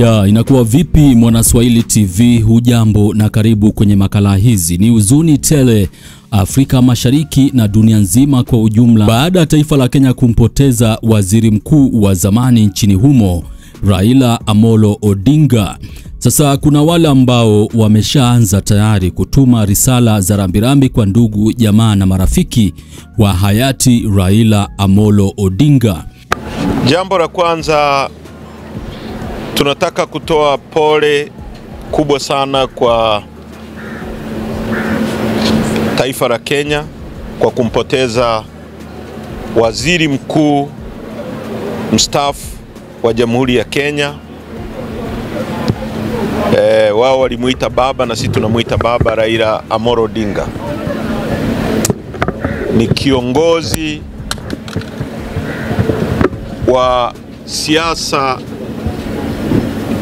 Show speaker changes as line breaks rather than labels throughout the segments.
Inakuwa vipi Mwanaswahili TV? Hujambo na karibu kwenye makala hizi. Ni huzuni tele Afrika Mashariki na dunia nzima kwa ujumla baada ya taifa la Kenya kumpoteza waziri mkuu wa zamani nchini humo, Raila Amolo Odinga. Sasa kuna wale ambao wameshaanza tayari kutuma risala za rambirambi kwa ndugu, jamaa na marafiki wa hayati Raila Amolo Odinga.
Jambo la kwanza, tunataka kutoa pole kubwa sana kwa taifa la Kenya kwa kumpoteza waziri mkuu mstaafu wa Jamhuri ya Kenya. Wao walimuita baba na sisi tunamuita baba. Raila Amolo Odinga ni kiongozi wa siasa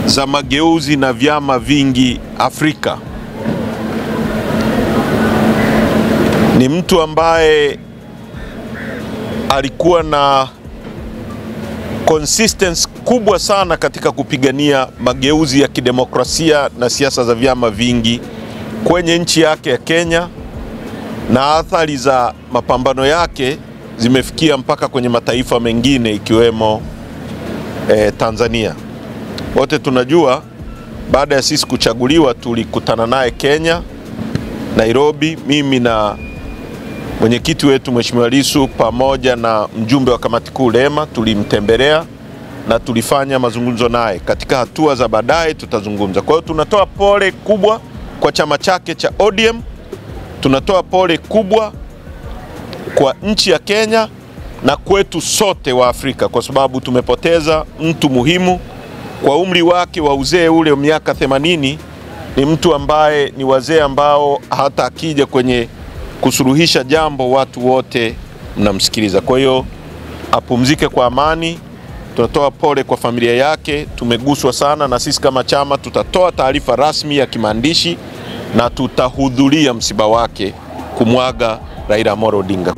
za mageuzi na vyama vingi Afrika. Ni mtu ambaye alikuwa na consistency kubwa sana katika kupigania mageuzi ya kidemokrasia na siasa za vyama vingi kwenye nchi yake ya Kenya, na athari za mapambano yake zimefikia mpaka kwenye mataifa mengine ikiwemo Tanzania. Wote tunajua baada ya sisi kuchaguliwa tulikutana naye Kenya, Nairobi, mimi na mwenyekiti wetu Mheshimiwa Lissu pamoja na mjumbe wa kamati kuu Lema tulimtembelea na tulifanya mazungumzo naye. Katika hatua za baadaye tutazungumza. Kwa hiyo tunatoa pole kubwa kwa chama chake cha ODM. Tunatoa pole kubwa kwa nchi ya Kenya na kwetu sote wa Afrika, kwa sababu tumepoteza mtu muhimu. Kwa umri wake wa uzee ule wa miaka 80, ni mtu ambaye ni wazee ambao hata akija kwenye kusuluhisha jambo watu wote mnamsikiliza. Kwa hiyo apumzike kwa amani. Tunatoa pole kwa familia yake, tumeguswa sana, na sisi kama chama tutatoa taarifa rasmi ya kimaandishi na tutahudhuria msiba wake kumwaga Raila Amolo Odinga.